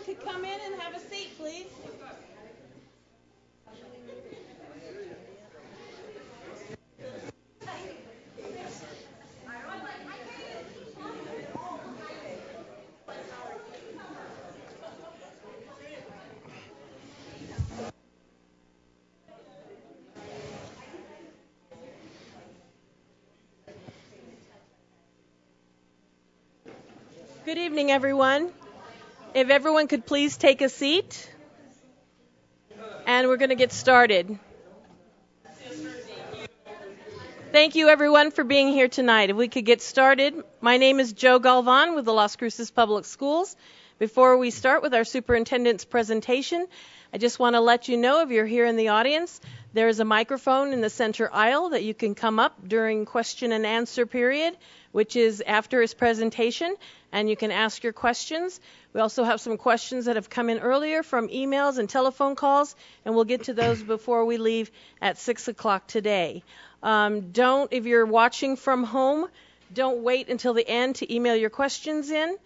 could come in and have a seat, please. Good evening, everyone. If everyone could please take a seat, and we're going to get started. Thank you, everyone, for being here tonight. If we could get started. My name is Joe Galvan with the Las Cruces Public Schools. Before we start with our superintendent's presentation, I just want to let you know, if you're here in the audience, there is a microphone in the center aisle that you can come up during question and answer period, which is after his presentation, and you can ask your questions. We also have some questions that have come in earlier from emails and telephone calls, and we'll get to those before we leave at 6 o'clock today. If you're watching from home, don't wait until the end to email your questions in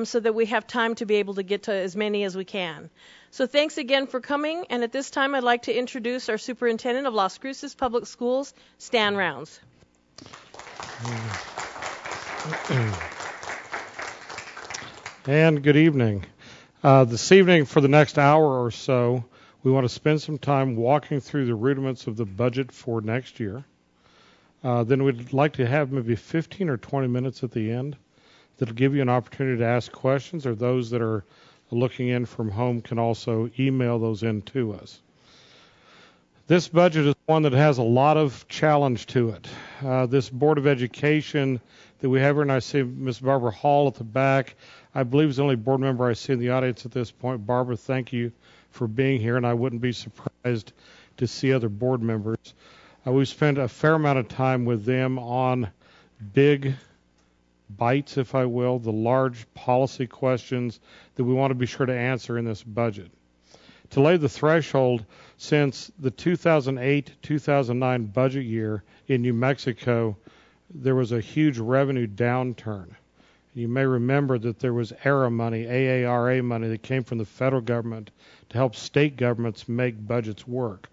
so that we have time to be able to get to as many as we can. So thanks again for coming, and at this time I'd like to introduce our superintendent of Las Cruces Public Schools, Stan Rounds. And good evening. This evening, for the next hour or so, we want to spend some time walking through the rudiments of the budget for next year. Then we'd like to have maybe 15 or 20 minutes at the end that'll give you an opportunity to ask questions, or those that are looking in from home can also email those in to us. This budget is one that has a lot of challenge to it. This Board of Education that we have here, and I see Ms. Barbara Hall at the back, I believe is the only board member I see in the audience at this point. Barbara, thank you for being here, and I wouldn't be surprised to see other board members. We've spent a fair amount of time with them on big bites, if I will, the large policy questions that we want to be sure to answer in this budget. To lay the threshold, since the 2008-2009 budget year in New Mexico, there was a huge revenue downturn. You may remember that there was ARA money, AARA money, that came from the federal government to help state governments make budgets work.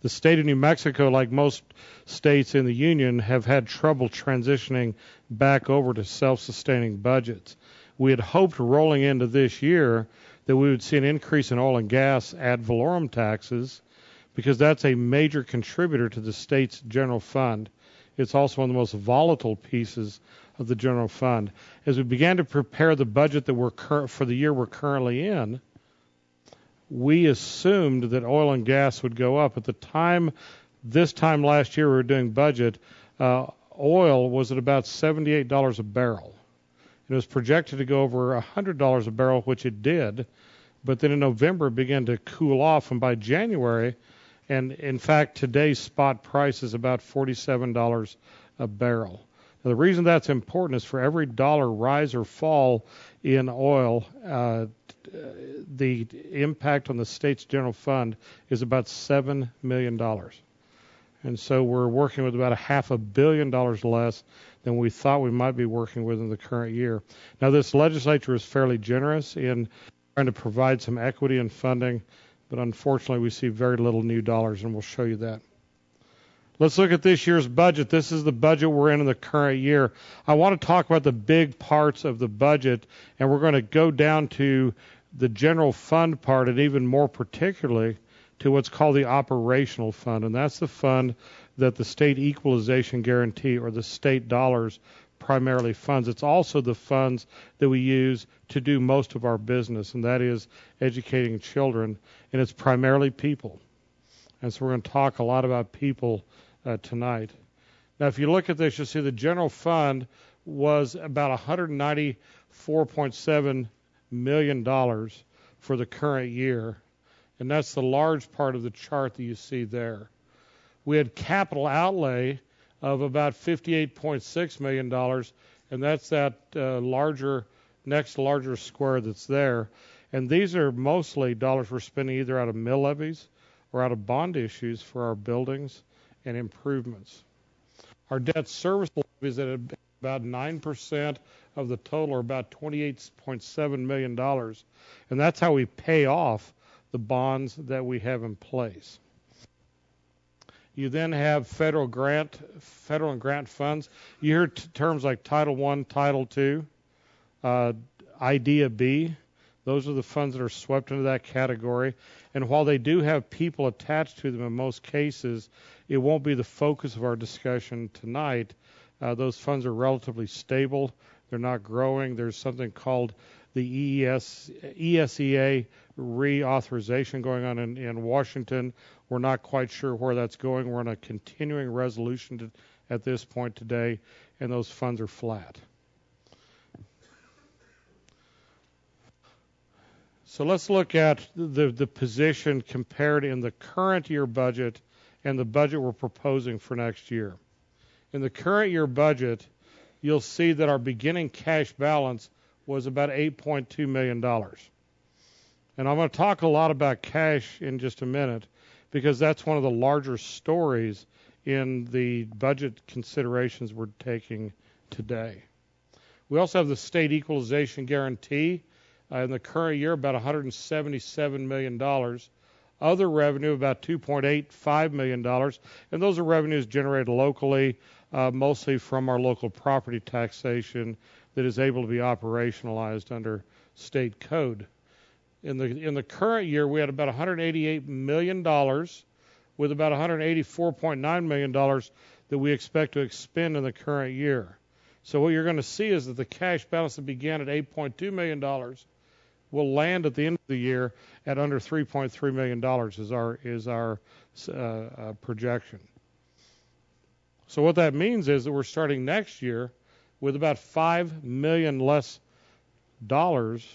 The state of New Mexico, like most states in the union, have had trouble transitioning back over to self-sustaining budgets. We had hoped rolling into this year that we would see an increase in oil and gas ad valorem taxes, because that's a major contributor to the state's general fund. It's also one of the most volatile pieces of the general fund. As we began to prepare the budget that for the year we're currently in, we assumed that oil and gas would go up. At the time, this time last year we were doing budget, oil was at about $78 a barrel. It was projected to go over $100 a barrel, which it did, but then in November it began to cool off, and by January, and in fact today's spot price is about $47 a barrel. Now, the reason that's important is for every dollar rise or fall in oil, the impact on the state's general fund is about $7 million. And so we're working with about $500 million less than we thought we might be working with in the current year. Now, this legislature is fairly generous in trying to provide some equity and funding, but unfortunately we see very little new dollars, and we'll show you that. Let's look at this year's budget. This is the budget we're in the current year. I want to talk about the big parts of the budget, and we're going to go down to the general fund part, and even more particularly to what's called the operational fund, and that's the fund that the state equalization guarantee, or the state dollars, primarily funds. It's also the funds that we use to do most of our business, and that is educating children, and it's primarily people. And so we're going to talk a lot about people tonight. Now, if you look at this, you'll see the general fund was about $194.7 million for the current year, and that's the large part of the chart that you see there. We had capital outlay of about $58.6 million, and that's that next larger square that's there. And these are mostly dollars we're spending either out of mill levies or out of bond issues for our buildings and improvements. Our debt service levy is at about 9% of the total, or about $28.7 million. And that's how we pay off the bonds that we have in place. You then have federal and grant funds. You hear terms like Title I, Title II, IDEA B. Those are the funds that are swept into that category. And while they do have people attached to them in most cases, it won't be the focus of our discussion tonight. Those funds are relatively stable. They're not growing. There's something called the ESEA reauthorization going on in Washington. We're not quite sure where that's going. We're on a continuing resolution at this point today, and those funds are flat. So let's look at the position compared in the current year budget and the budget we're proposing for next year. In the current year budget, you'll see that our beginning cash balance was about $8.2 million. And I'm going to talk a lot about cash in just a minute, because that's one of the larger stories in the budget considerations we're taking today. We also have the state equalization guarantee in the current year, about $177 million. Other revenue, about $2.85 million. And those are revenues generated locally, mostly from our local property taxation that is able to be operationalized under state code. In the current year, we had about $188 million, with about $184.9 million that we expect to expend in the current year. So what you're going to see is that the cash balance that began at $8.2 million will land at the end of the year at under $3.3 million is our projection. So what that means is that we're starting next year with about $5 million less dollars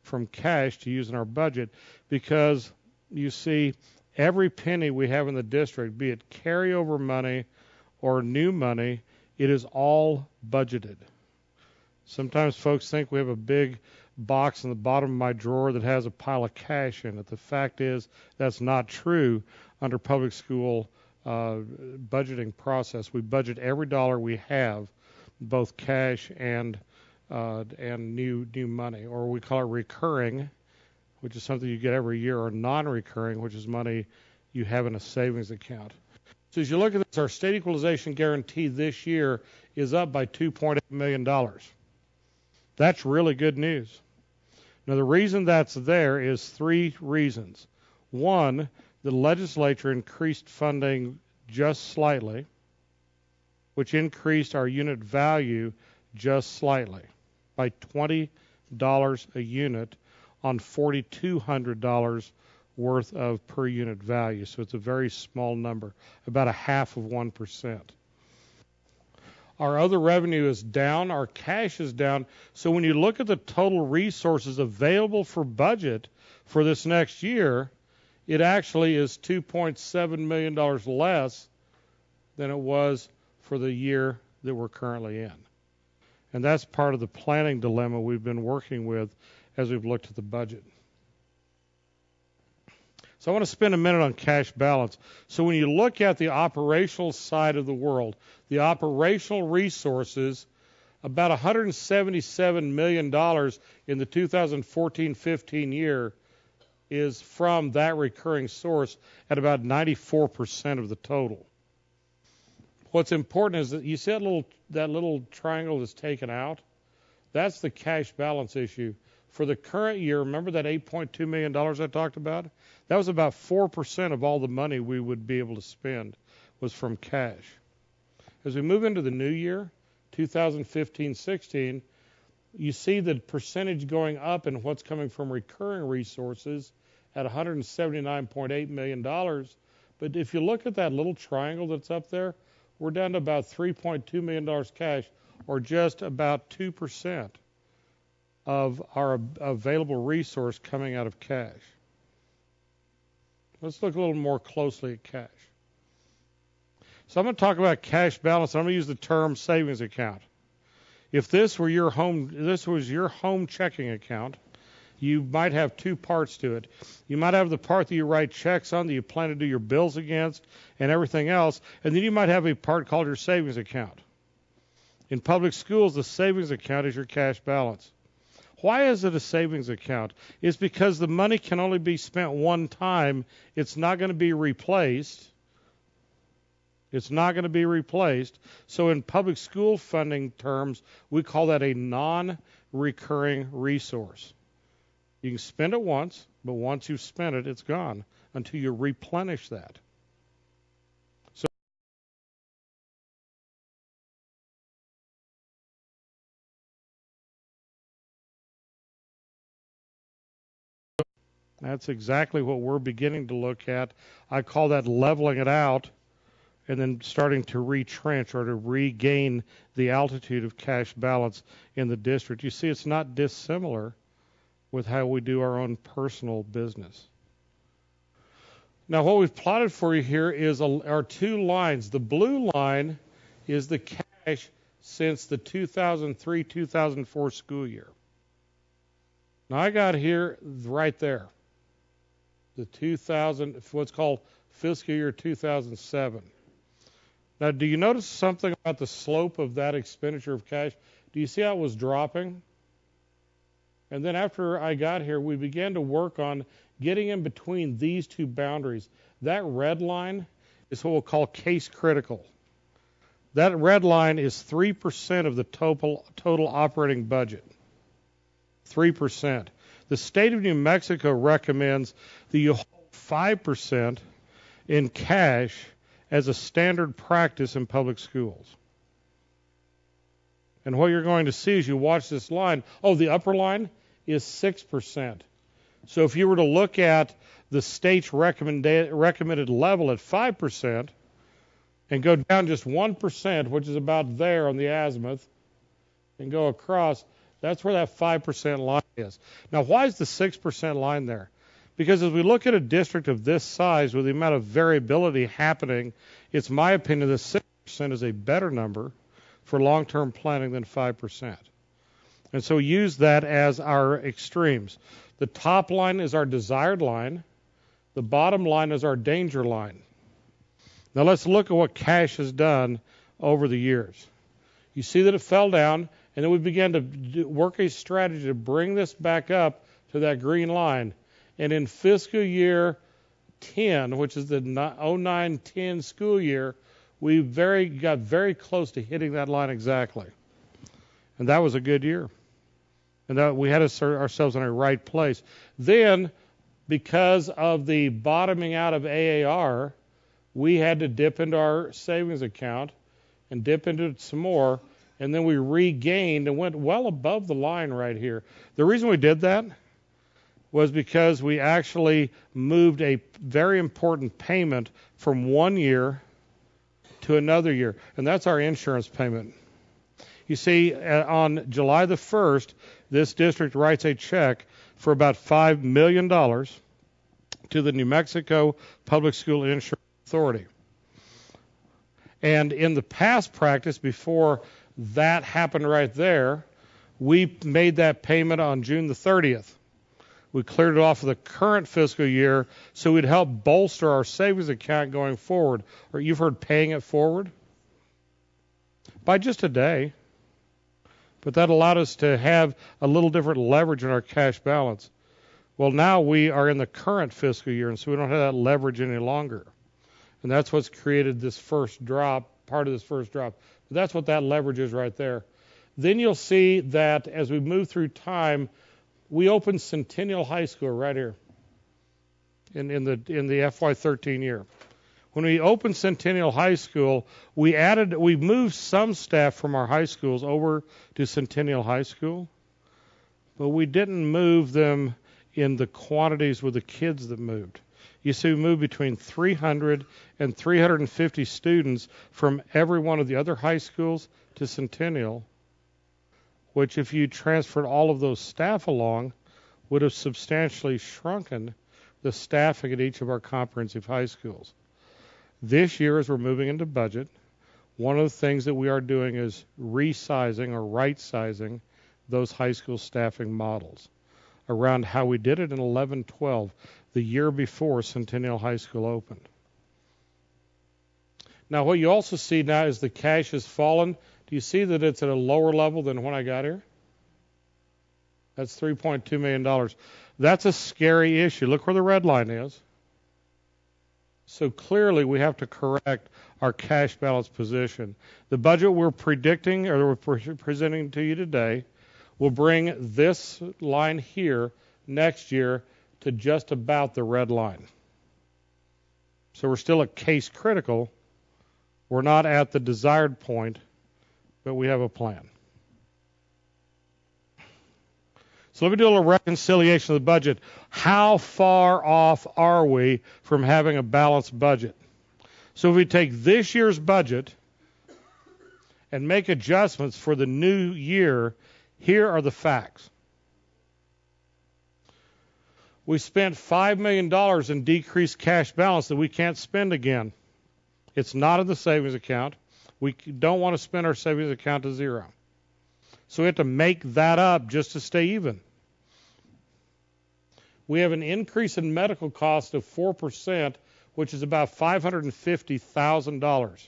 from cash to use in our budget, because you see every penny we have in the district, be it carryover money or new money, it is all budgeted. Sometimes folks think we have a big box in the bottom of my drawer that has a pile of cash in it. The fact is that's not true under public school budgeting process. We budget every dollar we have, both cash and new money, or we call it recurring, which is something you get every year, or non-recurring, which is money you have in a savings account. So as you look at this, our state equalization guarantee this year is up by $2.8 million. That's really good news. Now, the reason that's there is three reasons. One, the legislature increased funding just slightly, which increased our unit value just slightly by $20 a unit on $4,200 worth of per unit value. So it's a very small number, about 0.5%. Our other revenue is down. Our cash is down. So when you look at the total resources available for budget for this next year, it actually is $2.7 million less than it was for the year that we're currently in. And that's part of the planning dilemma we've been working with as we've looked at the budget. So I want to spend a minute on cash balance. So when you look at the operational side of the world, the operational resources, about $177 million in the 2014-15 year is from that recurring source at about 94% of the total. What's important is that you see that little triangle that's taken out? That's the cash balance issue. For the current year, remember that $8.2 million I talked about? That was about 4% of all the money we would be able to spend was from cash. As we move into the new year, 2015-16, you see the percentage going up in what's coming from recurring resources at $179.8 million. But if you look at that little triangle that's up there, we're down to about $3.2 million cash, or just about 2% of our available resource coming out of cash. Let's look a little more closely at cash. So I'm going to talk about cash balance. I'm going to use the term savings account. If this was your home checking account, you might have two parts to it. You might have the part that you write checks on, that you plan to do your bills against, and everything else, and then you might have a part called your savings account. In public schools, the savings account is your cash balance. Why is it a savings account? It's because the money can only be spent one time. It's not going to be replaced. It's not going to be replaced. So in public school funding terms, we call that a non-recurring resource. You can spend it once, but once you've spent it, it's gone until you replenish that. So that's exactly what we're beginning to look at. I call that leveling it out and then starting to retrench or to regain the altitude of cash balance in the district. You see, it's not dissimilar with how we do our own personal business. Now, what we've plotted for you here is our two lines. The blue line is the cash since the 2003-2004 school year. Now, I got here right there, what's called fiscal year 2007. Now, do you notice something about the slope of that expenditure of cash? Do you see how it was dropping? And then after I got here, we began to work on getting in between these two boundaries. That red line is what we'll call case critical. That red line is 3% of the total operating budget. 3%. The state of New Mexico recommends that you hold 5% in cash as a standard practice in public schools. And what you're going to see as you watch this line, the upper line is 6%. So if you were to look at the state's recommended level at 5% and go down just 1%, which is about there on the azimuth, and go across, that's where that 5% line is. Now, why is the 6% line there? Because as we look at a district of this size with the amount of variability happening, it's my opinion that 6% is a better number for long-term planning than 5%. And so we use that as our extremes. The top line is our desired line. The bottom line is our danger line. Now let's look at what cash has done over the years. You see that it fell down, and then we began to work a strategy to bring this back up to that green line. And in fiscal year 10, which is the 09-10 school year, we got very close to hitting that line exactly. And that was a good year. And that we had ourselves in a right place. Then, because of the bottoming out of AAR, we had to dip into our savings account and dip into it some more. And then we regained and went well above the line right here. The reason we did that was because we actually moved a very important payment from one year to another year, and that's our insurance payment. You see, on July the 1st, this district writes a check for about $5 million to the New Mexico Public School Insurance Authority. And in the past practice, before that happened right there, we made that payment on June the 30th. We cleared it off of the current fiscal year so we'd help bolster our savings account going forward. Or you've heard paying it forward? By just a day. But that allowed us to have a little different leverage in our cash balance. Well, now we are in the current fiscal year, and so we don't have that leverage any longer. And that's what's created this first drop, part of this first drop. But that's what that leverage is right there. Then you'll see that as we move through time, we opened Centennial High School right here in the FY13 year. When we opened Centennial High School, we moved some staff from our high schools over to Centennial High School, but we didn't move them in the quantities with the kids that moved. You see, we moved between 300 and 350 students from every one of the other high schools to Centennial, which if you transferred all of those staff along, would have substantially shrunken the staffing at each of our comprehensive high schools. This year, as we're moving into budget, one of the things that we are doing is resizing or right-sizing those high school staffing models around how we did it in 11-12, the year before Centennial High School opened. Now, what you also see now is the cash has fallen Do you see that it's at a lower level than when I got here? That's $3.2 million. That's a scary issue. Look where the red line is. So clearly we have to correct our cash balance position. The budget we're predicting or we're presenting to you today will bring this line here next year to just about the red line. So we're still at case critical. We're not at the desired point, but we have a plan. So let me do a little reconciliation of the budget. How far off are we from having a balanced budget? So if we take this year's budget and make adjustments for the new year, here are the facts. We spent $5 million in decreased cash balance that we can't spend again. It's not in the savings account. We don't want to spend our savings account to zero. So we have to make that up just to stay even. We have an increase in medical cost of 4%, which is about $550,000.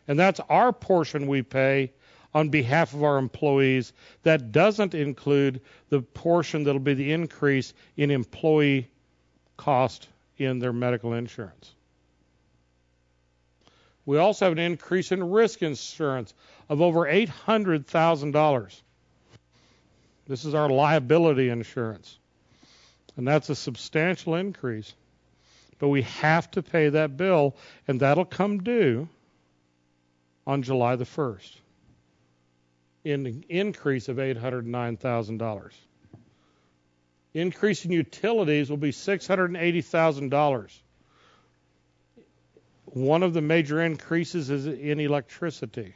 And that's our portion we pay on behalf of our employees. That doesn't include the portion that will be the increase in employee cost in their medical insurance. We also have an increase in risk insurance of over $800,000. This is our liability insurance. And that's a substantial increase. But we have to pay that bill, and that'll come due on July the 1st. An increase of $809,000. Increase in utilities will be $680,000. One of the major increases is in electricity.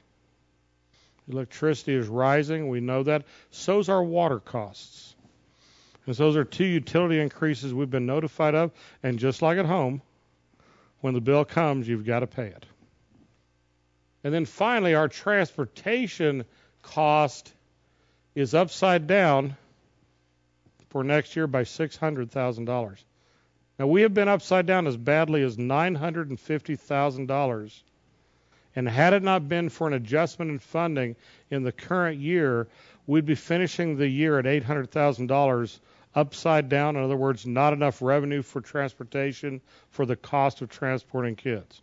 Electricity is rising. We know that. So's our water costs. And so those are two utility increases we've been notified of. And just like at home, when the bill comes, you've got to pay it. And then finally, our transportation cost is upside down for next year by $600,000. Now, we have been upside down as badly as $950,000. And had it not been for an adjustment in funding in the current year, we'd be finishing the year at $800,000 upside down. In other words, not enough revenue for transportation for the cost of transporting kids.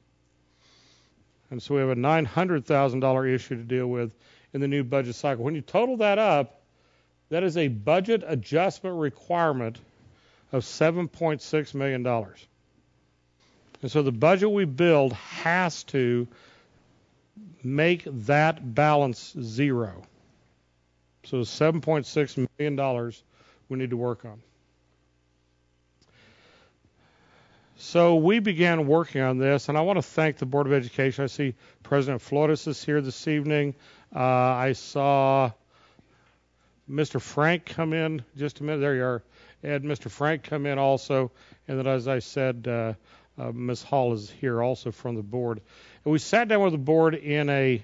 And so we have a $900,000 issue to deal with in the new budget cycle. When you total that up, that is a budget adjustment requirement of $7.6 million. And so the budget we build has to make that balance zero. So $7.6 million we need to work on. So we began working on this, and I want to thank the Board of Education. I see President Flores is here this evening. I saw Mr. Frank come in just a minute. There you are. Ed, Mr. Frank come in also. And then, as I said, Ms. Hall is here also from the board. And we sat down with the board in a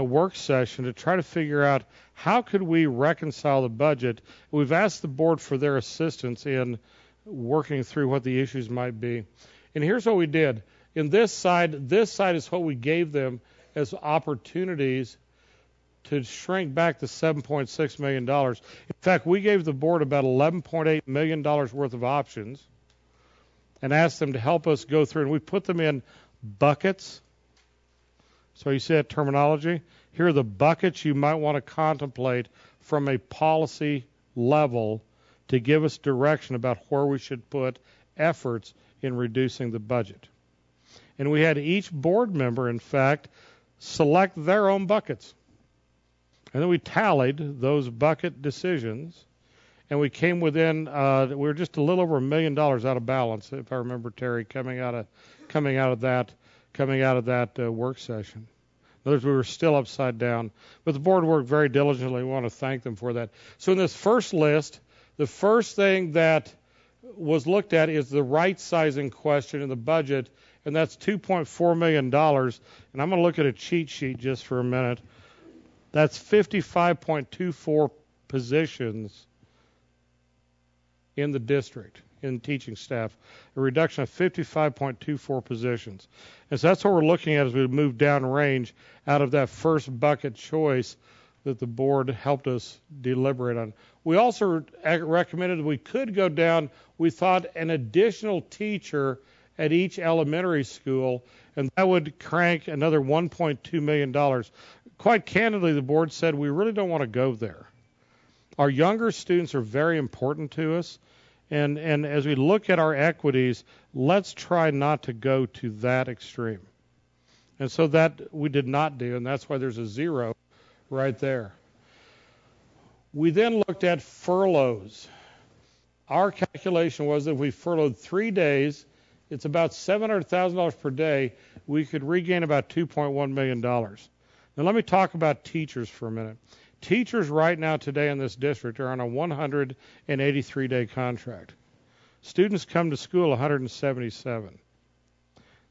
work session to try to figure out how could we reconcile the budget. We've asked the board for their assistance in working through what the issues might be. And here's what we did. In this side is what we gave them as opportunities to shrink back the $7.6 million. In fact, we gave the board about $11.8 million worth of options and asked them to help us go through. And we put them in buckets. So you see that terminology? Here are the buckets you might want to contemplate from a policy level to give us direction about where we should put efforts in reducing the budget. And we had each board member, in fact, select their own buckets. And then we tallied those bucket decisions, and we came within, we were just a little over $1 million out of balance, if I remember, Terry, coming out of that work session. In other words, we were still upside down. But the board worked very diligently. We want to thank them for that. So in this first list, the first thing that was looked at is the right sizing question in the budget, and that's $2.4 million. And I'm going to look at a cheat sheet just for a minute. That's 55.24 positions in the district. in teaching staff, a reduction of 55.24 positions. And so that's what we're looking at as we move down range out of that first bucket choice that the board helped us deliberate on. We also recommended that we could go down, we thought, an additional teacher at each elementary school, and that would crank another $1.2 million. Quite candidly, the board said we really don't want to go there. Our younger students are very important to us, and as we look at our equities, let's try not to go to that extreme. And so that we did not do, and that's why there's a 0 right there. We then looked at furloughs. Our calculation was that if we furloughed 3 days, it's about $700,000 per day, we could regain about $2.1 million. Now let me talk about teachers for a minute. Teachers right now today in this district are on a 183-day contract. Students come to school 177.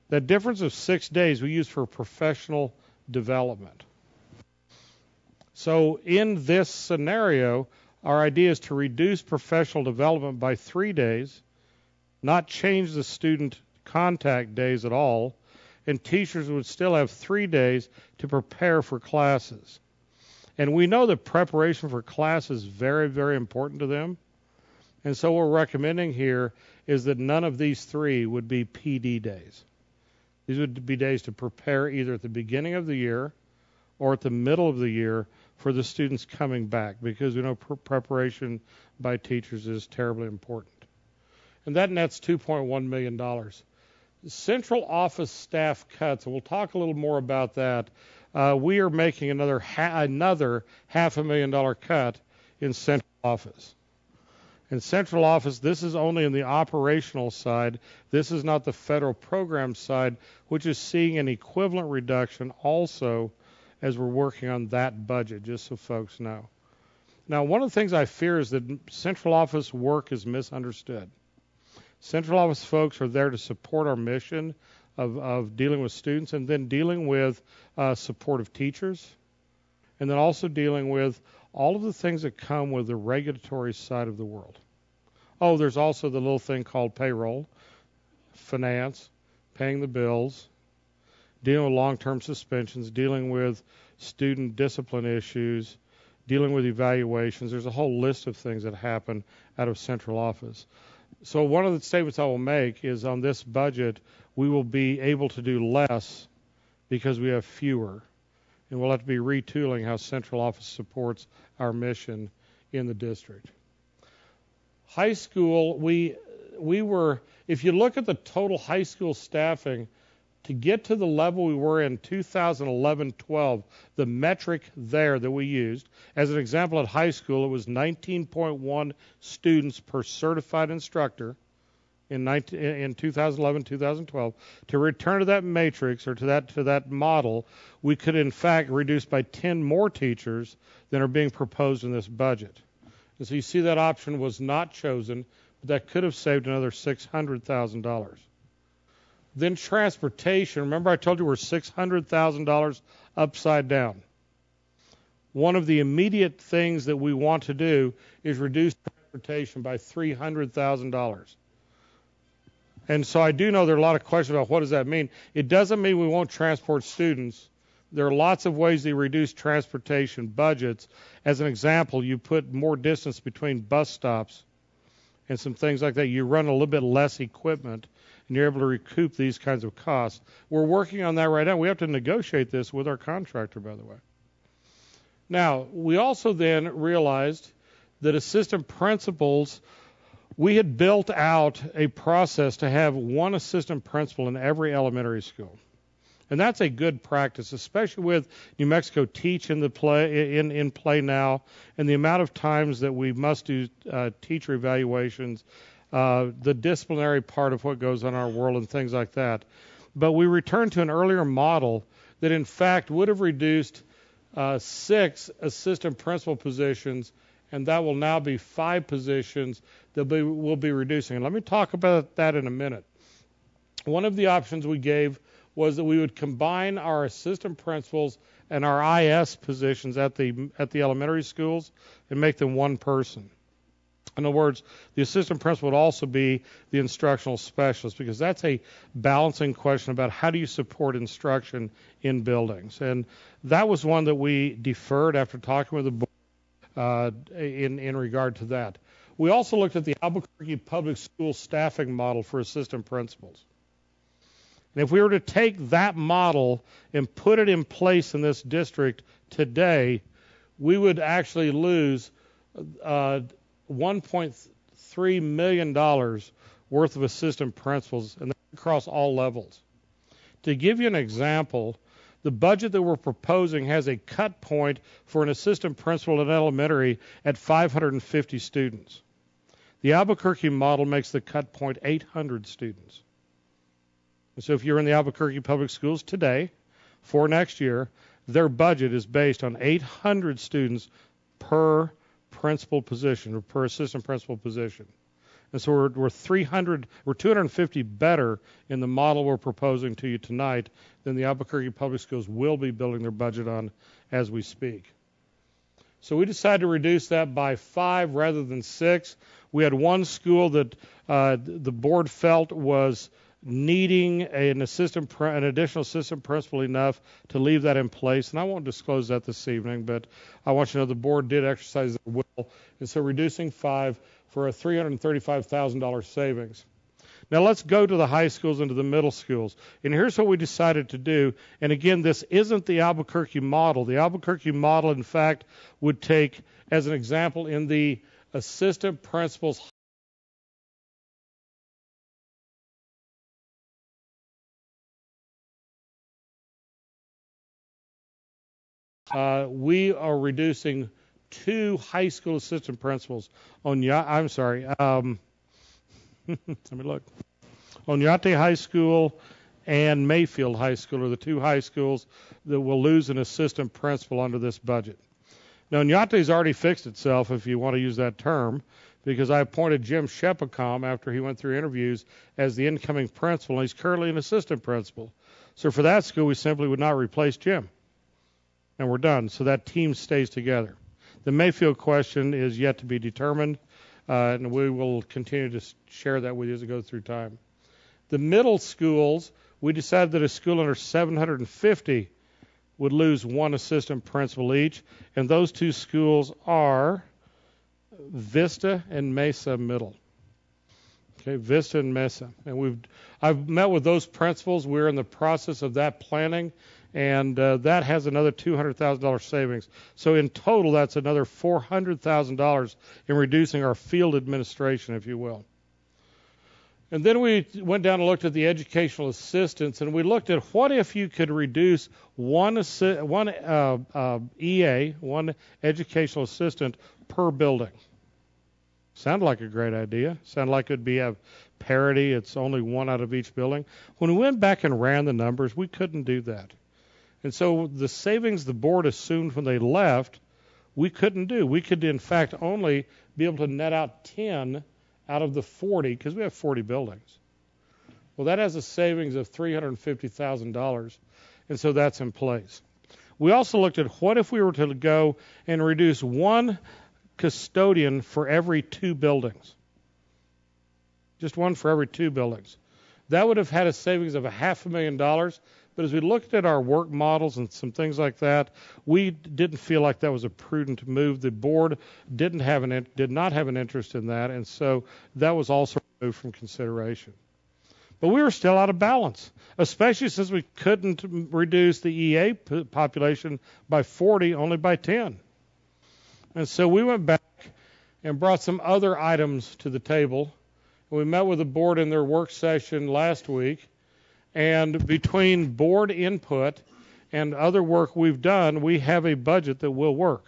That difference of 6 days we use for professional development. So in this scenario, our idea is to reduce professional development by 3 days, not change the student contact days at all, and teachers would still have 3 days to prepare for classes. And we know that preparation for class is very, very important to them. And so what we're recommending here is that none of these 3 would be PD days. These would be days to prepare either at the beginning of the year or at the middle of the year for the students coming back, because we know preparation by teachers is terribly important. And that nets $2.1 million. Central office staff cuts, and we'll talk a little more about that. We are making another $500,000 cut in central office. In central office, this is only in the operational side. This is not the federal program side, which is seeing an equivalent reduction also as we're working on that budget, just so folks know. Now, one of the things I fear is that central office work is misunderstood. Central office folks are there to support our mission of dealing with students, and then dealing with support of teachers, and then also dealing with all of the things that come with the regulatory side of the world. Oh, there's also the little thing called payroll, finance, paying the bills, dealing with long-term suspensions, dealing with student discipline issues, dealing with evaluations. There's a whole list of things that happen out of central office. So one of the statements I will make is on this budget, we will be able to do less because we have fewer. And we'll have to be retooling how central office supports our mission in the district. High school, we were, if you look at the total high school staffing, to get to the level we were in 2011-12, the metric there that we used, as an example, at high school, it was 19.1 students per certified instructor in 2011-2012. To return to that matrix or to that model, we could in fact reduce by 10 more teachers than are being proposed in this budget. And so you see that option was not chosen, but that could have saved another $600,000. Then transportation. Remember I told you we're $600,000 upside down. One of the immediate things that we want to do is reduce transportation by $300,000. And so I do know there are a lot of questions about what does that mean. It doesn't mean we won't transport students. There are lots of ways to reduce transportation budgets. As an example, you put more distance between bus stops and some things like that. You run a little bit less equipment, and you're able to recoup these kinds of costs. We're working on that right now. We have to negotiate this with our contractor, by the way. Now, we also then realized that assistant principals, we had built out a process to have one assistant principal in every elementary school. And that's a good practice, especially with New Mexico Teach in play now, and the amount of times that we must do teacher evaluations, the disciplinary part of what goes on in our world and things like that. But we returned to an earlier model that in fact would have reduced 6 assistant principal positions, and that will now be 5 positions that we'll be reducing. And let me talk about that in a minute. One of the options we gave was that we would combine our assistant principals and our IS positions at the elementary schools and make them one person. In other words, the assistant principal would also be the instructional specialist, because that's a balancing question about how do you support instruction in buildings. And that was one that we deferred after talking with the board in regard to that. We also looked at the Albuquerque Public School staffing model for assistant principals. And if we were to take that model and put it in place in this district today, we would actually lose $1.3 million worth of assistant principals, and that's across all levels. To give you an example, the budget that we're proposing has a cut point for an assistant principal in elementary at 550 students. The Albuquerque model makes the cut point 800 students. And so if you're in the Albuquerque Public Schools today, for next year, their budget is based on 800 students per principal position, or per assistant principal position. And so we're 250 better in the model we're proposing to you tonight than the Albuquerque Public Schools will be building their budget on as we speak. So we decided to reduce that by 5 rather than 6. We had one school that the board felt was needing an additional assistant principal enough to leave that in place, and I won't disclose that this evening, but I want you to know the board did exercise their will, and so reducing 5 for a $335,000 savings. Now let's go to the high schools and to the middle schools, and here's what we decided to do. And again, this isn't the Albuquerque model. The Albuquerque model, in fact, would take, as an example, in the assistant principal's we are reducing 2 high school assistant principals on let me look. Oñate High School and Mayfield High School are the 2 high schools that will lose an assistant principal under this budget. Now, Oñate's already fixed itself, if you want to use that term, because I appointed Jim Shepacom after he went through interviews as the incoming principal, and he's currently an assistant principal. So for that school, we simply would not replace Jim. And we're done. So that team stays together. The Mayfield question is yet to be determined, and we will continue to share that with you as it goes through time. The middle schools, we decided that a school under 750 would lose 1 assistant principal each, and those 2 schools are Vista and Mesa Middle. Okay, Vista and Mesa. And I've met with those principals. We're in the process of that planning, and that has another $200,000 savings. So in total, that's another $400,000 in reducing our field administration, if you will. And then we went down and looked at the educational assistants, and we looked at what if you could reduce one EA, one educational assistant per building. Sounded like a great idea. Sounded like it would have parity. It's only 1 out of each building. When we went back and ran the numbers, we couldn't do that. And so the savings the board assumed when they left, we couldn't do. We could, in fact, only be able to net out 10 out of the 40, because we have 40 buildings. Well, that has a savings of $350,000, and so that's in place. We also looked at what if we were to go and reduce 1 custodian for every 2 buildings. Just 1 for every 2 buildings. That would have had a savings of $500,000, but as we looked at our work models and some things like that, we didn't feel like that was a prudent move. The board did not have an interest in that, and so that was also removed from consideration. But we were still out of balance, especially since we couldn't reduce the EA population by 40, only by 10. And so we went back and brought some other items to the table. We met with the board in their work session last week, and between board input and other work we've done, we have a budget that will work.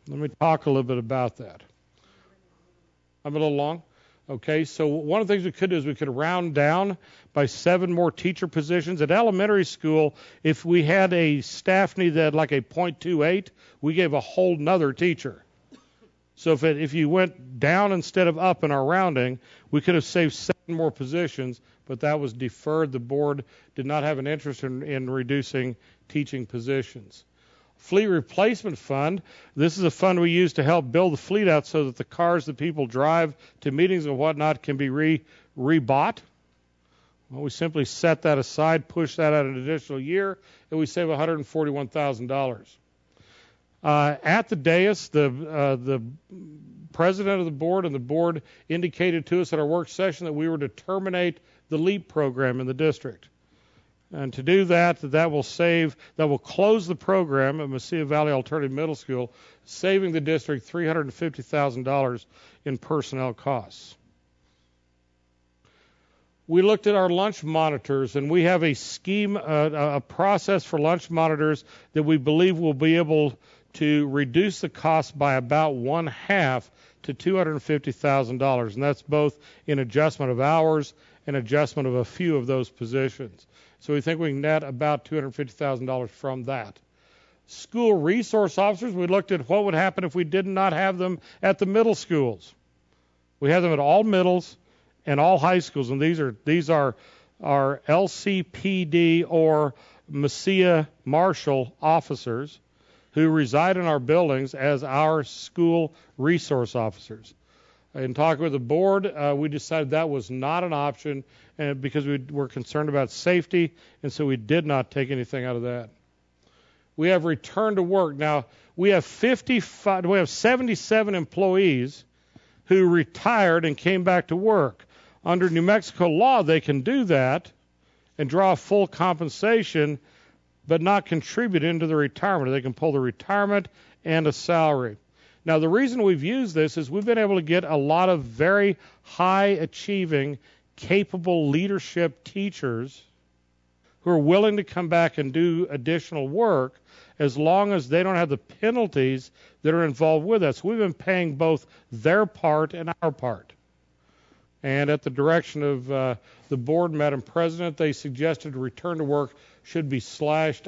Let me talk a little bit about that. I'm a little long? Okay, so one of the things we could do is we could round down by 7 more teacher positions. At elementary school, if we had a staff need that had like a 0.28, we gave a whole nother teacher. So if you went down instead of up in our rounding, we could have saved 7 more positions, but that was deferred. The board did not have an interest in reducing teaching positions. Fleet replacement fund. This is a fund we use to help build the fleet out so that the cars that people drive to meetings and whatnot can be rebought. Well, we simply set that aside, push that out an additional year, and we save $141,000. At the dais, the president of the board and the board indicated to us at our work session that we were to terminate the LEAP program in the district. And to do that, that will close the program at Mesilla Valley Alternative Middle School, saving the district $350,000 in personnel costs. We looked at our lunch monitors, and we have a scheme, a process for lunch monitors that we believe will be able to reduce the cost by about one-half to $250,000, and that's both in adjustment of hours and adjustment of a few of those positions. So we think we can net about $250,000 from that. School resource officers, we looked at what would happen if we did not have them at the middle schools. We have them at all middles and all high schools, and these are our LCPD or Mesilla Marshal officers who reside in our buildings as our school resource officers. In talking with the board, we decided that was not an option because we were concerned about safety, and so we did not take anything out of that. We have return to work. Now, we have 77 employees who retired and came back to work. Under New Mexico law, they can do that and draw full compensation, but not contribute into the retirement. They can pull the retirement and a salary. Now, the reason we've used this is we've been able to get a lot of very high-achieving, capable leadership teachers who are willing to come back and do additional work as long as they don't have the penalties that are involved with us. We've been paying both their part and our part. And at the direction of the board, Madam President, they suggested return to work should be slashed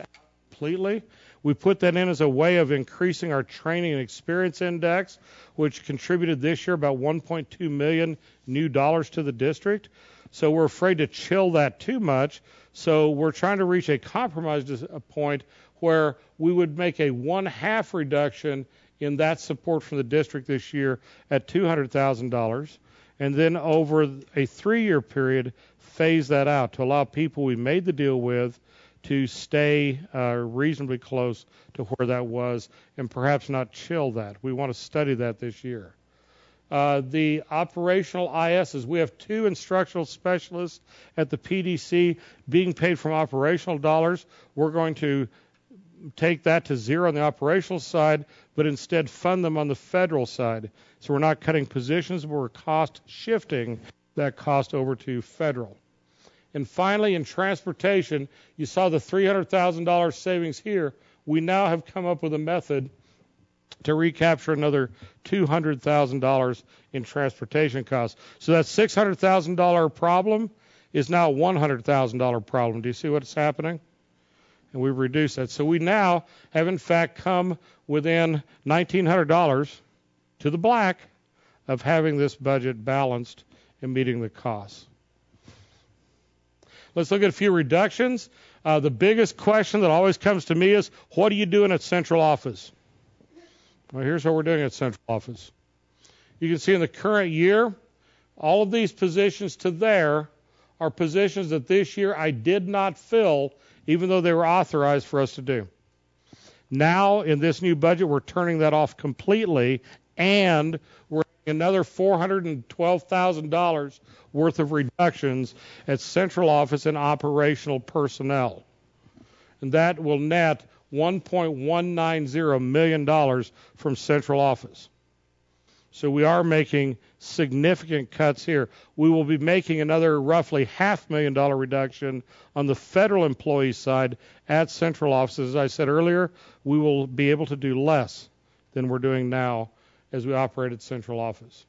completely. We put that in as a way of increasing our training and experience index, which contributed this year about $1.2 million new dollars to the district. So we're afraid to chill that too much. So we're trying to reach a compromise point where we would make a one-half reduction in that support from the district this year at $200,000, and then over a 3-year period phase that out to allow people we made the deal with to stay reasonably close to where that was and perhaps not chill that. We want to study that this year. The operational ISs, we have 2 instructional specialists at the PDC being paid from operational dollars. We're going to take that to zero on the operational side, but instead fund them on the federal side. So we're not cutting positions, but we're cost shifting that cost over to federal. And finally, in transportation, you saw the $300,000 savings here. We now have come up with a method to recapture another $200,000 in transportation costs. So that $600,000 problem is now a $100,000 problem. Do you see what's happening? And we've reduced that. So we now have, in fact, come within $1,900 to the black of having this budget balanced and meeting the costs. Let's look at a few reductions. The biggest question that always comes to me is, what are you doing at central office? Well, here's what we're doing at central office. You can see in the current year, all of these positions to there are positions that this year I did not fill, even though they were authorized for us to do. Now, in this new budget, we're turning that off completely, and we're another $412,000 worth of reductions at central office and operational personnel. And that will net $1.190 million from central office. So we are making significant cuts here. We will be making another roughly $500,000 reduction on the federal employee side at central office. As I said earlier, we will be able to do less than we're doing now as we operate at central office.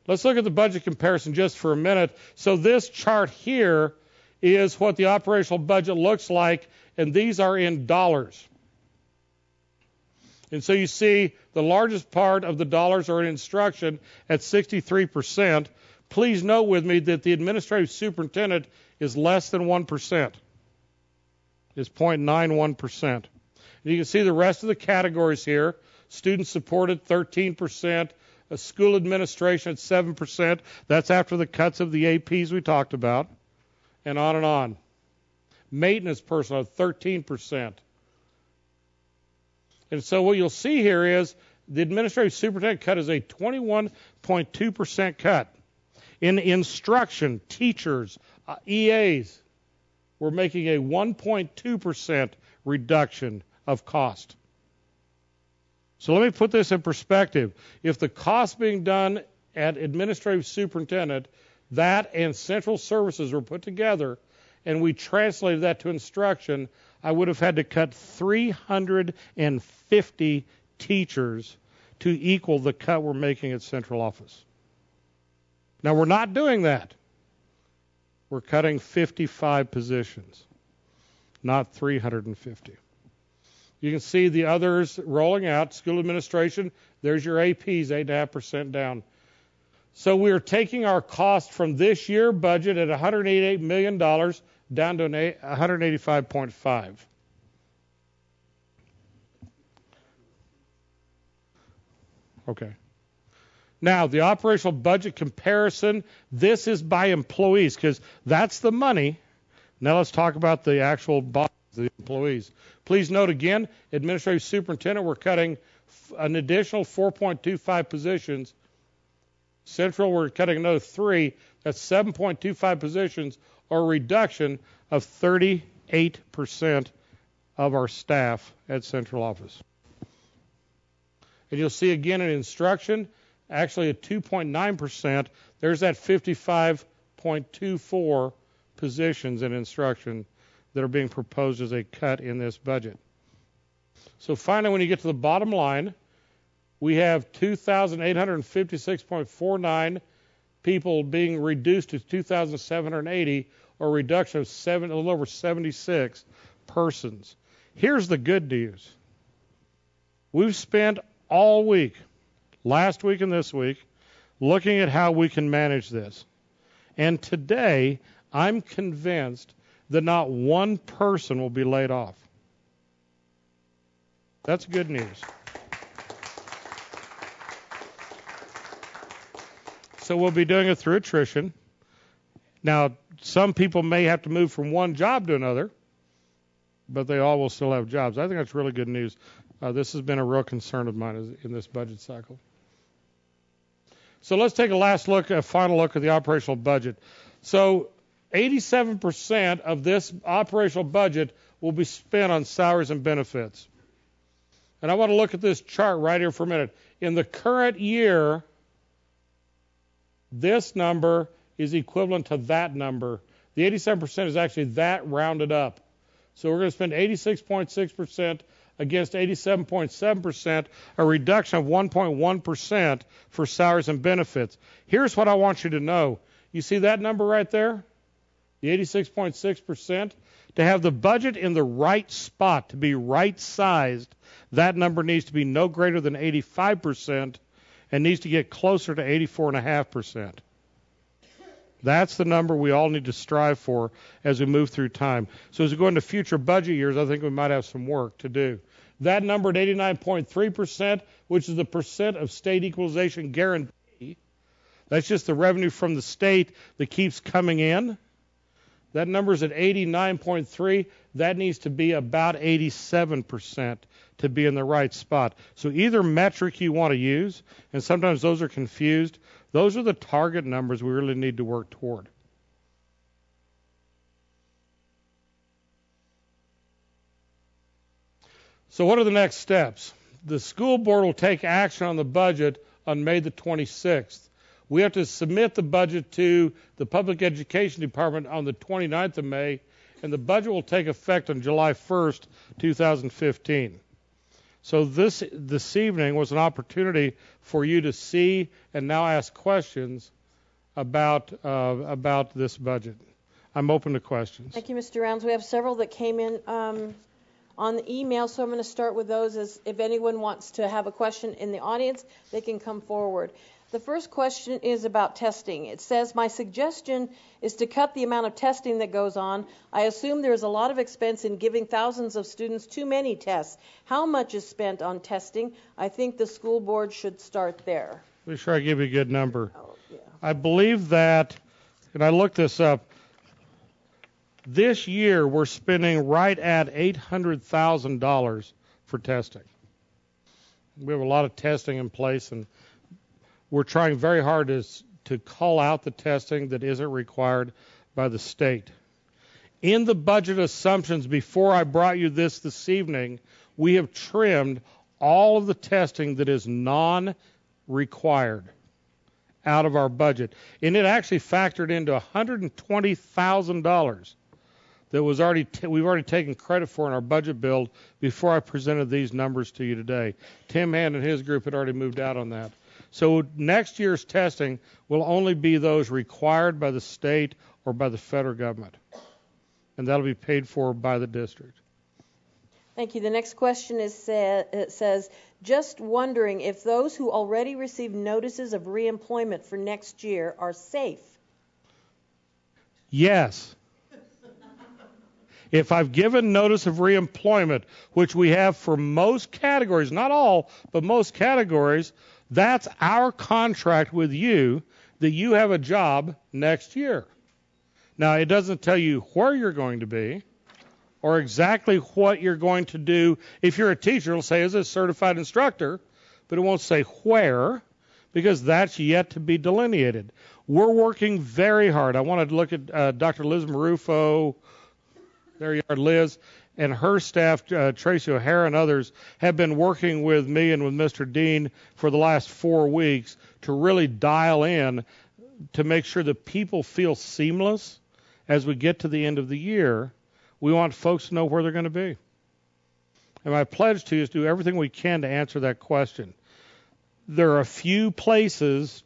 Let's look at the budget comparison just for a minute. So this chart here is what the operational budget looks like, and these are in dollars. And so you see the largest part of the dollars are in instruction at 63%. Please note with me that the administrative superintendent is less than 1%. It's 0.91%. And you can see the rest of the categories here. Student supported 13%, school administration at 7%. That's after the cuts of the APs we talked about, and on and on. Maintenance personnel at 13%. And so what you'll see here is the administrative superintendent cut is a 21.2% cut. In instruction, teachers, EAs, we're making a 1.2% reduction of cost. So let me put this in perspective. If the cost being done at administrative superintendent, that and central services were put together, and we translated that to instruction, I would have had to cut 350 teachers to equal the cut we're making at central office. Now, we're not doing that. We're cutting 55 positions, not 350. You can see the others rolling out. School administration, there's your APs, 8.5% down. So we're taking our cost from this year budget at $188 million down to $185.5. Okay. Now, the operational budget comparison, this is by employees because that's the money. Now let's talk about the actual bodies, the employees. Please note again, administrative superintendent, we're cutting an additional 4.25 positions. Central, we're cutting another 3. That's 7.25 positions, or a reduction of 38% of our staff at central office. And you'll see again in instruction, actually at 2.9%, there's that 55.24 positions in instruction that are being proposed as a cut in this budget. So finally, when you get to the bottom line, we have 2,856.49 people being reduced to 2,780, or a reduction of a little over 76 persons. Here's the good news. We've spent all week, last week and this week, looking at how we can manage this. And today, I'm convinced that not one person will be laid off. That's good news. So we'll be doing it through attrition. Now, some people may have to move from one job to another, but they all will still have jobs. I think that's really good news. This has been a real concern of mine in this budget cycle. So let's take a final look at the operational budget. So 87% of this operational budget will be spent on salaries and benefits. And I want to look at this chart right here for a minute. In the current year, this number is equivalent to that number. The 87% is actually that rounded up. So we're going to spend 86.6% against 87.7%, a reduction of 1.1% for salaries and benefits. Here's what I want you to know. You see that number right there? The 86.6%? To have the budget in the right spot, to be right-sized, that number needs to be no greater than 85% and needs to get closer to 84.5%. That's the number we all need to strive for as we move through time. So as we go into future budget years, I think we might have some work to do. That number at 89.3%, which is the percent of state equalization guarantee, that's just the revenue from the state that keeps coming in. That number is at 89.3. That needs to be about 87% to be in the right spot. So either metric you want to use, and sometimes those are confused, those are the target numbers we really need to work toward. So what are the next steps? The school board will take action on the budget on May the 26th. We have to submit the budget to the Public Education Department on the 29th of May, and the budget will take effect on July 1st, 2015. So this evening was an opportunity for you to see and now ask questions about this budget. I'm open to questions. Thank you, Mr. Rounds. We have several that came in on the email, so I'm going to start with those. As if anyone wants to have a question in the audience, they can come forward. The first question is about testing. It says, my suggestion is to cut the amount of testing that goes on. I assume there is a lot of expense in giving thousands of students too many tests. How much is spent on testing? I think the school board should start there. Be sure I give you a good number. Oh, yeah. I believe that, and I looked this up, this year we're spending right at $800,000 for testing. We have a lot of testing in place, and we're trying very hard to call out the testing that isn't required by the state. In the budget assumptions before I brought you this evening, we have trimmed all of the testing that is non-required out of our budget. And it actually factored into $120,000 that was we've already taken credit for in our budget build before I presented these numbers to you today. Tim Hand and his group had already moved out on that. So next year's testing will only be those required by the state or by the federal government. And that'll be paid for by the district. Thank you. The next question says, just wondering if those who already received notices of reemployment for next year are safe. Yes. If I've given notice of reemployment, which we have for most categories, not all, but most categories, that's our contract with you that you have a job next year. Now, it doesn't tell you where you're going to be or exactly what you're going to do. If you're a teacher, it'll say, as a certified instructor, but it won't say where, because that's yet to be delineated. We're working very hard. I wanted to look at Dr. Liz Marufo. There you are, Liz, and her staff, Tracy O'Hara and others, have been working with me and with Mr. Dean for the last 4 weeks to really dial in to make sure that people feel seamless as we get to the end of the year. We want folks to know where they're going to be. And my pledge to you is to do everything we can to answer that question. There are a few places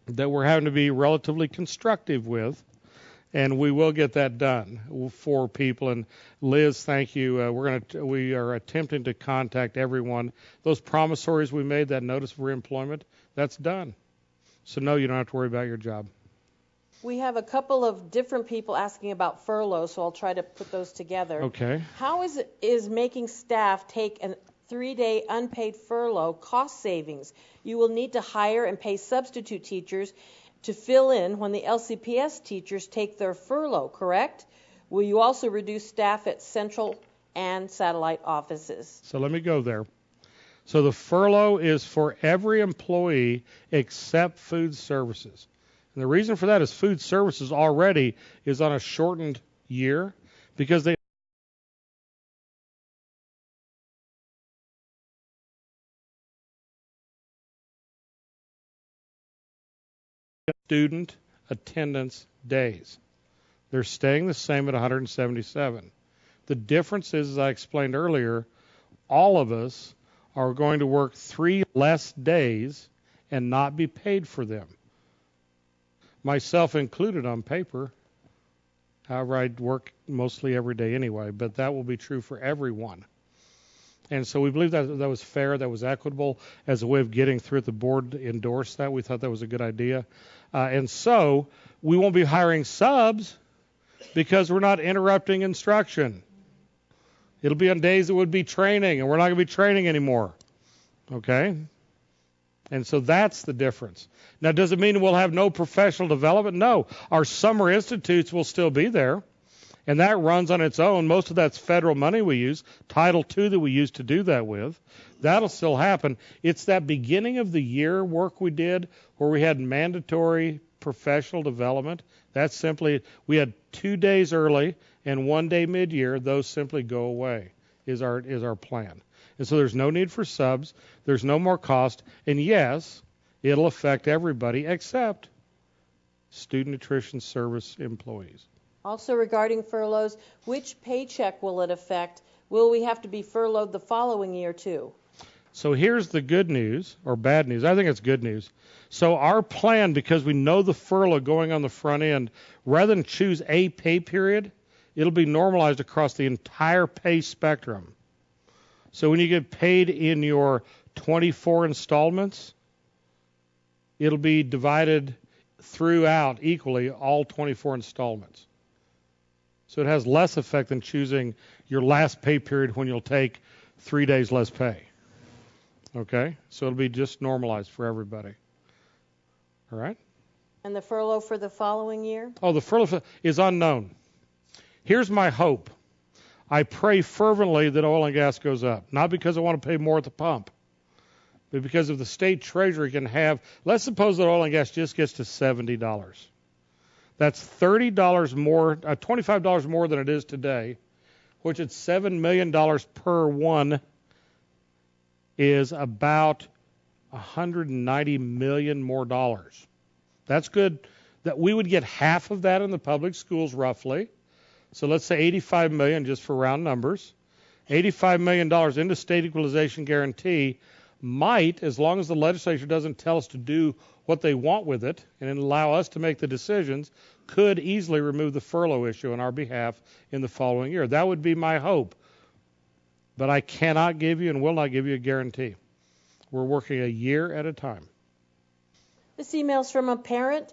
that we're having to be relatively constructive with, and we will get that done for people. And Liz, thank you. We are attempting to contact everyone. Those promissories we made, that notice of reemployment, that's done. So no, you don't have to worry about your job. We have a couple of different people asking about furlough, so I'll try to put those together. Okay. How is making staff take a 3-day unpaid furlough cost savings? You will need to hire and pay substitute teachers to fill in when the LCPS teachers take their furlough, correct? Will you also reduce staff at central and satellite offices? So let me go there. So the furlough is for every employee except food services. And the reason for that is food services already is on a shortened year because they student attendance days. They're staying the same at 177. The difference is, as I explained earlier, all of us are going to work 3 less days and not be paid for them. Myself included on paper. However, I work mostly every day anyway, but that will be true for everyone. And so we believe that was fair, that was equitable as a way of getting through it. The board endorsed that. We thought that was a good idea. And so we won't be hiring subs because we're not interrupting instruction. It'll be on days that would be training, and we're not going to be training anymore. Okay? And so that's the difference. Now, does it mean we'll have no professional development? No. Our summer institutes will still be there, and that runs on its own. Most of that's federal money we use, Title II that we use to do that with. That'll still happen. It's that beginning of the year work we did where we had mandatory professional development. That's simply, we had 2 days early and 1 day mid-year. Those simply go away is our plan. And so there's no need for subs. There's no more cost. And yes, it'll affect everybody except student nutrition service employees. Also regarding furloughs, which paycheck will it affect? Will we have to be furloughed the following year too? So here's the good news, or bad news. I think it's good news. So our plan, because we know the furlough going on the front end, rather than choose a pay period, it'll be normalized across the entire pay spectrum. So when you get paid in your 24 installments, it'll be divided throughout equally all 24 installments. So it has less effect than choosing your last pay period when you'll take 3 days less pay. Okay? So it'll be just normalized for everybody. All right? And the furlough for the following year? Oh, the furlough is unknown. Here's my hope. I pray fervently that oil and gas goes up, not because I want to pay more at the pump, but because if the state treasury can have, let's suppose that oil and gas just gets to $70. That's $30 more, $25 more than it is today, which at $7 million per one is about $190 million more dollars. That's good. That we would get half of that in the public schools roughly. So let's say $85 million just for round numbers. $85 million into state equalization guarantee might, as long as the legislature doesn't tell us to do what they want with it and allow us to make the decisions, could easily remove the furlough issue on our behalf in the following year. That would be my hope. But I cannot give you and will not give you a guarantee. We're working a year at a time. This email's from a parent.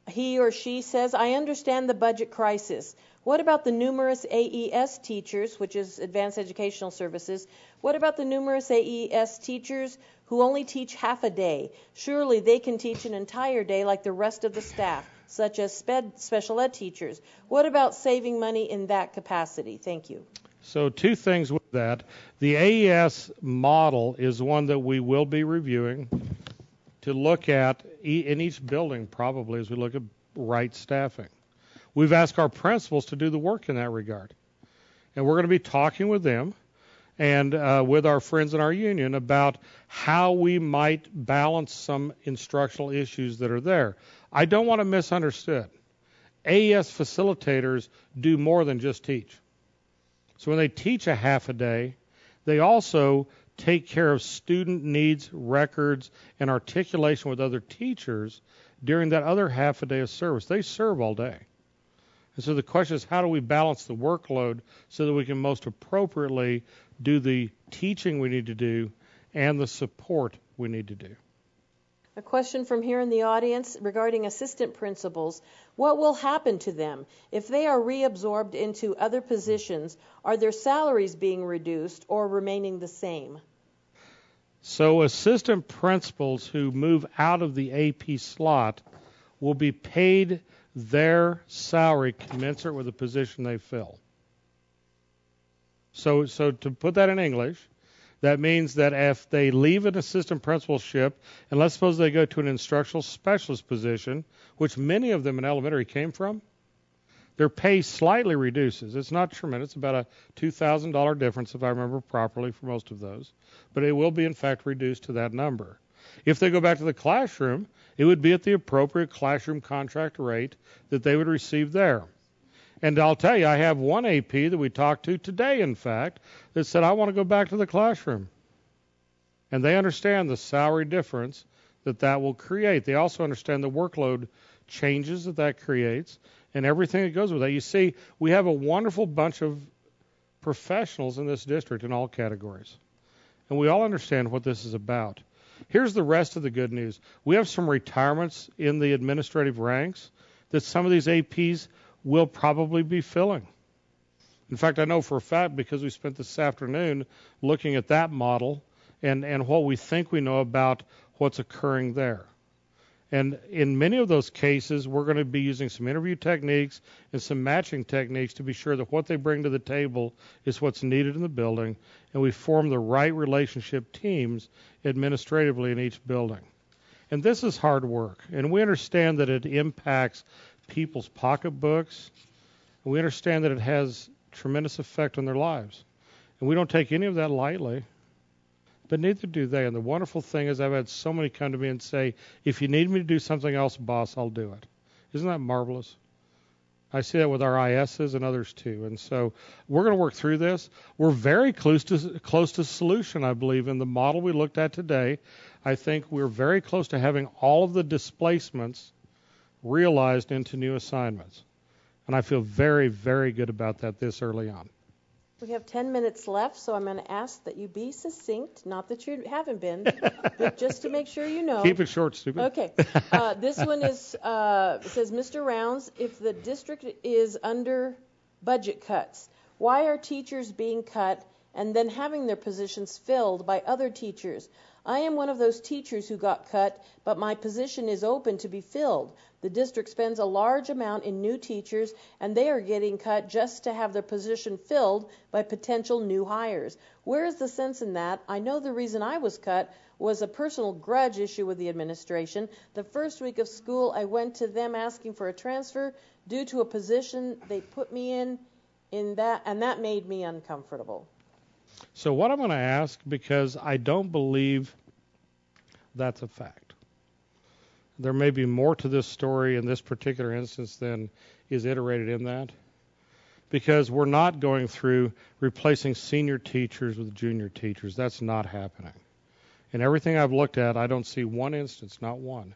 He or she says, I understand the budget crisis. What about the numerous AES teachers, which is Advanced Educational Services? What about the numerous AES teachers who only teach half a day? Surely they can teach an entire day like the rest of the staff, such as special ed teachers. What about saving money in that capacity? Thank you. So 2 things with that. The AES model is one that we will be reviewing to look at in each building probably as we look at right staffing. We've asked our principals to do the work in that regard. And we're going to be talking with them and with our friends in our union about how we might balance some instructional issues that are there. I don't want to misunderstood. AES facilitators do more than just teach. So when they teach a half a day, they also take care of student needs, records, and articulation with other teachers during that other half a day of service. They serve all day. And so the question is, how do we balance the workload so that we can most appropriately do the teaching we need to do and the support we need to do? A question from here in the audience regarding assistant principals. What will happen to them if they are reabsorbed into other positions? Are their salaries being reduced or remaining the same? So assistant principals who move out of the AP slot will be paid their salary commensurate with the position they fill. So to put that in English, that means that if they leave an assistant principalship, and let's suppose they go to an instructional specialist position, which many of them in elementary came from, their pay slightly reduces. It's not tremendous. It's about a $2,000 difference, if I remember properly, for most of those. But it will be, in fact, reduced to that number. If they go back to the classroom, it would be at the appropriate classroom contract rate that they would receive there. And I'll tell you, I have one AP that we talked to today, in fact, that said, I want to go back to the classroom. And they understand the salary difference that will create. They also understand the workload changes that creates and everything that goes with that. You see, we have a wonderful bunch of professionals in this district in all categories. And we all understand what this is about. Here's the rest of the good news. We have some retirements in the administrative ranks that some of these APs will probably be filling. In fact, I know for a fact because we spent this afternoon looking at that model and what we think we know about what's occurring there. And in many of those cases, we're going to be using some interview techniques and some matching techniques to be sure that what they bring to the table is what's needed in the building, and we form the right relationship teams administratively in each building. And this is hard work, and we understand that it impacts people's pocketbooks, and we understand that it has tremendous effect on their lives. And we don't take any of that lightly. But neither do they. And the wonderful thing is I've had so many come to me and say, if you need me to do something else, boss, I'll do it. Isn't that marvelous? I see that with our ISs and others too. And so we're going to work through this. We're very close to solution, I believe, in the model we looked at today. I think we're very close to having all of the displacements realized into new assignments. And I feel very, very good about that this early on. We have 10 minutes left, so I'm going to ask that you be succinct. Not that you haven't been, but just to make sure you know. Keep it short, stupid. Okay. This one is it says, Mr. Rounds, if the district is under budget cuts, why are teachers being cut and then having their positions filled by other teachers? I am one of those teachers who got cut, but my position is open to be filled. The district spends a large amount in new teachers, and they are getting cut just to have their position filled by potential new hires. Where is the sense in that? I know the reason I was cut was a personal grudge issue with the administration. The first week of school, I went to them asking for a transfer due to a position they put me in that, and that made me uncomfortable. So what I'm going to ask, because I don't believe that's a fact. There may be more to this story in this particular instance than is iterated in that, because we're not going through replacing senior teachers with junior teachers. That's not happening. And everything I've looked at, I don't see one instance, not one,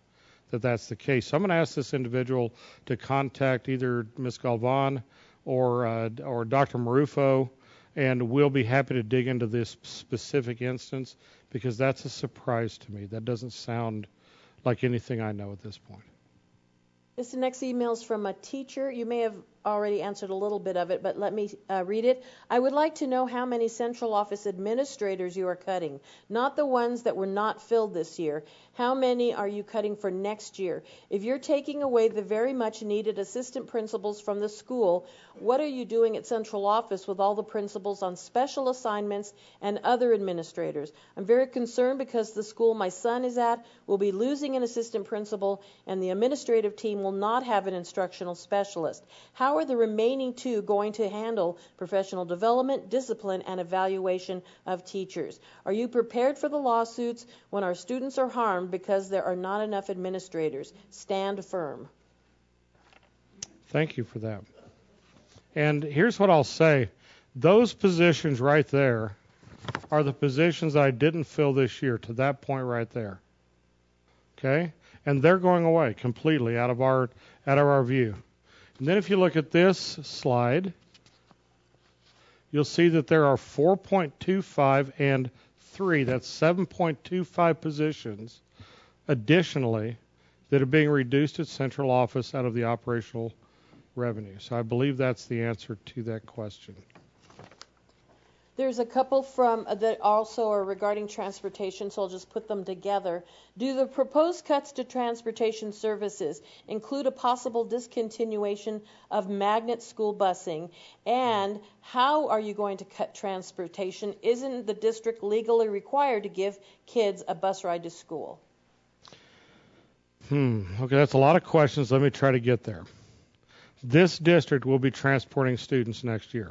that that's the case. So I'm going to ask this individual to contact either Ms. Galvan or Dr. Marufo, and we'll be happy to dig into this specific instance, because that's a surprise to me. That doesn't sound like anything I know at this point. This next email is from a teacher. You may have already answered a little bit of it, but let me read it. I would like to know how many central office administrators you are cutting, not the ones that were not filled this year. How many are you cutting for next year? If you're taking away the very much needed assistant principals from the school, what are you doing at central office with all the principals on special assignments and other administrators? I'm very concerned because the school my son is at will be losing an assistant principal, and the administrative team will not have an instructional specialist. How are the remaining two going to handle professional development, discipline, and evaluation of teachers? Are you prepared for the lawsuits when our students are harmed because there are not enough administrators? Stand firm. Thank you for that. And here's what I'll say. Those positions right there are the positions I didn't fill this year, to that point right there. Okay? And they're going away completely out of our view. And then if you look at this slide, you'll see that there are 4.25 and 3, that's 7.25 positions additionally that are being reduced at central office out of the operational revenue. So I believe that's the answer to that question. There's a couple from that also are regarding transportation, so I'll just put them together. Do the proposed cuts to transportation services include a possible discontinuation of magnet school busing? And how are you going to cut transportation? Isn't the district legally required to give kids a bus ride to school? Okay, that's a lot of questions. Let me try to get there. This district will be transporting students next year.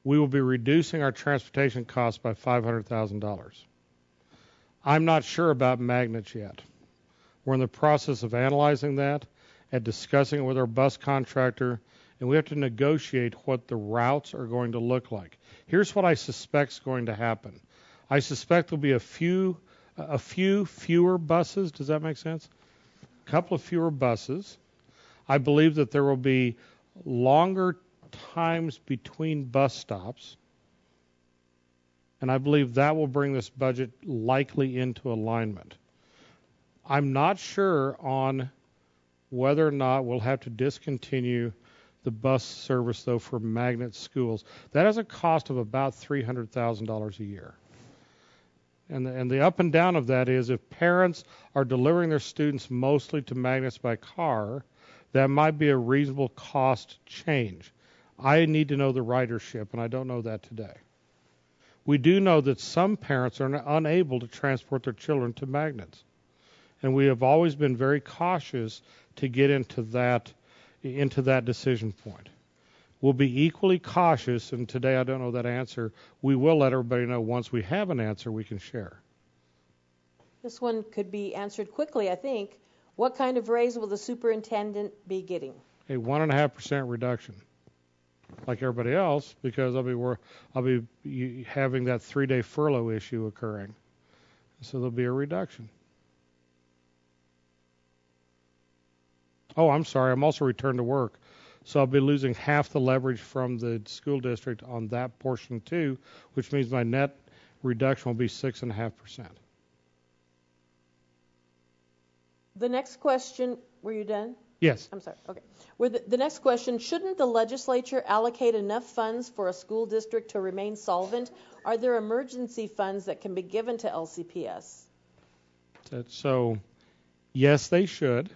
We will be reducing our transportation costs by $500,000. I'm not sure about magnets yet. We're in the process of analyzing that and discussing it with our bus contractor, and we have to negotiate what the routes are going to look like. Here's what I suspect is going to happen. I suspect there'll be a few fewer buses. Does that make sense? A couple of fewer buses. I believe that there will be longer times between bus stops, and I believe that will bring this budget likely into alignment. I'm not sure on whether or not we'll have to discontinue the bus service, though, for magnet schools. That has a cost of about $300,000 a year. And the up and down of that is if parents are delivering their students mostly to magnets by car, that might be a reasonable cost change. I need to know the ridership, and I don't know that today. We do know that some parents are unable to transport their children to magnets, and we have always been very cautious to get into that decision point. We'll be equally cautious, and today I don't know that answer. We will let everybody know once we have an answer we can share. This one could be answered quickly, I think. What kind of raise will the superintendent be getting? A 1.5% reduction, like everybody else, because I'll be having that 3-day furlough issue occurring. So there'll be a reduction. Oh, I'm sorry. I'm also returned to work. So I'll be losing half the leverage from the school district on that portion too, which means my net reduction will be 6.5%. The next question, were you done? Yes. I'm sorry. Okay. The next question, shouldn't the legislature allocate enough funds for a school district to remain solvent? Are there emergency funds that can be given to LCPS? So, yes, they should.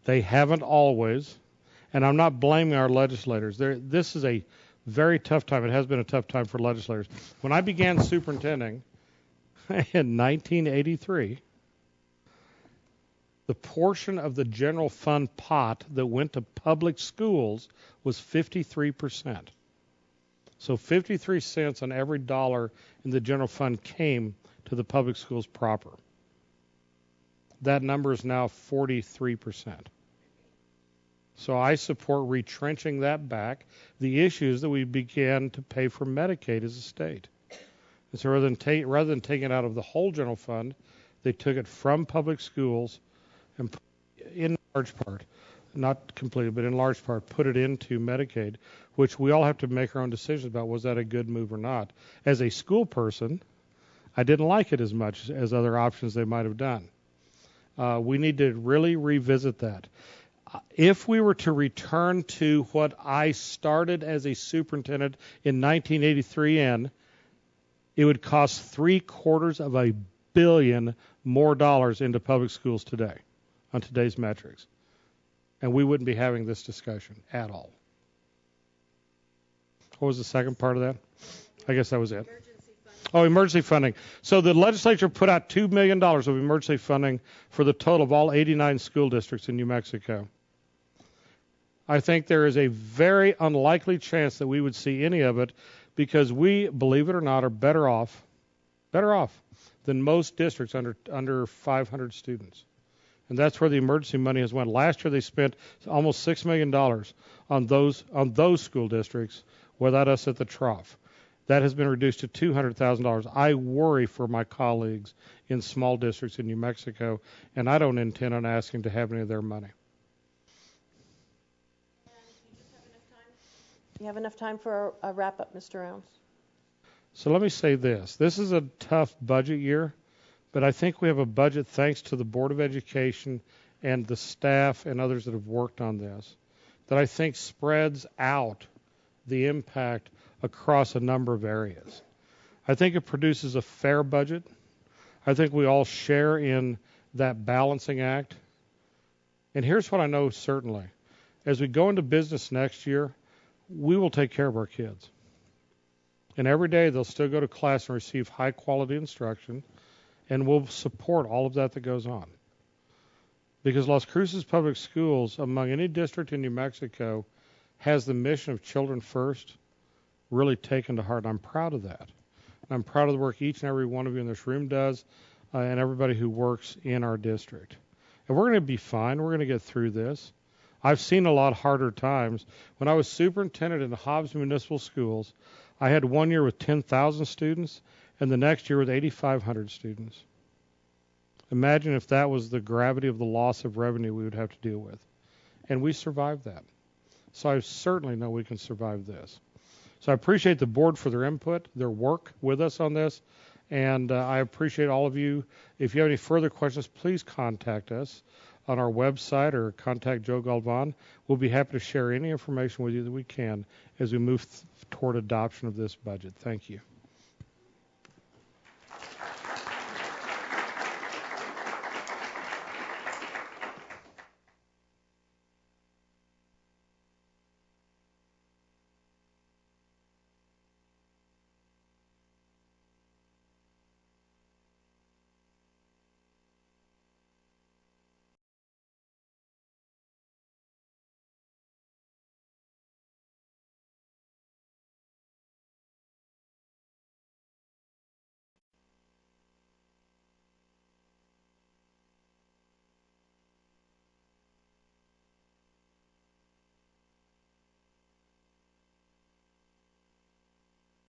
They haven't always. And I'm not blaming our legislators. This is a very tough time. It has been a tough time for legislators. When I began superintending in 1983, the portion of the general fund pot that went to public schools was 53%. So 53 cents on every dollar in the general fund came to the public schools proper. That number is now 43%. So I support retrenching that back. The issue is that we began to pay for Medicaid as a state. And so rather than taking it out of the whole general fund, they took it from public schools and in large part, not completely, but in large part, put it into Medicaid, which we all have to make our own decisions about. Was that a good move or not? As a school person, I didn't like it as much as other options they might have done. We need to really revisit that. If we were to return to what I started as a superintendent in 1983 in, it would cost $750 million more dollars into public schools today on today's metrics. And we wouldn't be having this discussion at all. What was the second part of that? I guess that was it. Emergency funding. So the legislature put out $2 million of emergency funding for the total of all 89 school districts in New Mexico. I think there is a very unlikely chance that we would see any of it because we, believe it or not, are better off than most districts under 500 students. And that's where the emergency money has went. Last year they spent almost $6 million on those school districts without us at the trough. That has been reduced to $200,000. I worry for my colleagues in small districts in New Mexico, and I don't intend on asking to have any of their money. You have enough time for a wrap-up, Mr. Rounds? So let me say this. This is a tough budget year, but I think we have a budget thanks to the Board of Education and the staff and others that have worked on this that I think spreads out the impact across a number of areas. I think it produces a fair budget. I think we all share in that balancing act. And here's what I know certainly. As we go into business next year, we will take care of our kids. And every day they'll still go to class and receive high-quality instruction, and we'll support all of that goes on. Because Las Cruces Public Schools, among any district in New Mexico, has the mission of children first really taken to heart. And I'm proud of that. And I'm proud of the work each and every one of you in this room does and everybody who works in our district. And we're going to be fine. We're going to get through this. I've seen a lot harder times. When I was superintendent in the Hobbs Municipal Schools, I had 1 year with 10,000 students and the next year with 8,500 students. Imagine if that was the gravity of the loss of revenue we would have to deal with. And we survived that. So I certainly know we can survive this. So I appreciate the board for their input, their work with us on this, and I appreciate all of you. If you have any further questions, please contact us on our website or contact Joe Galvan. We'll be happy to share any information with you that we can as we move toward adoption of this budget. Thank you.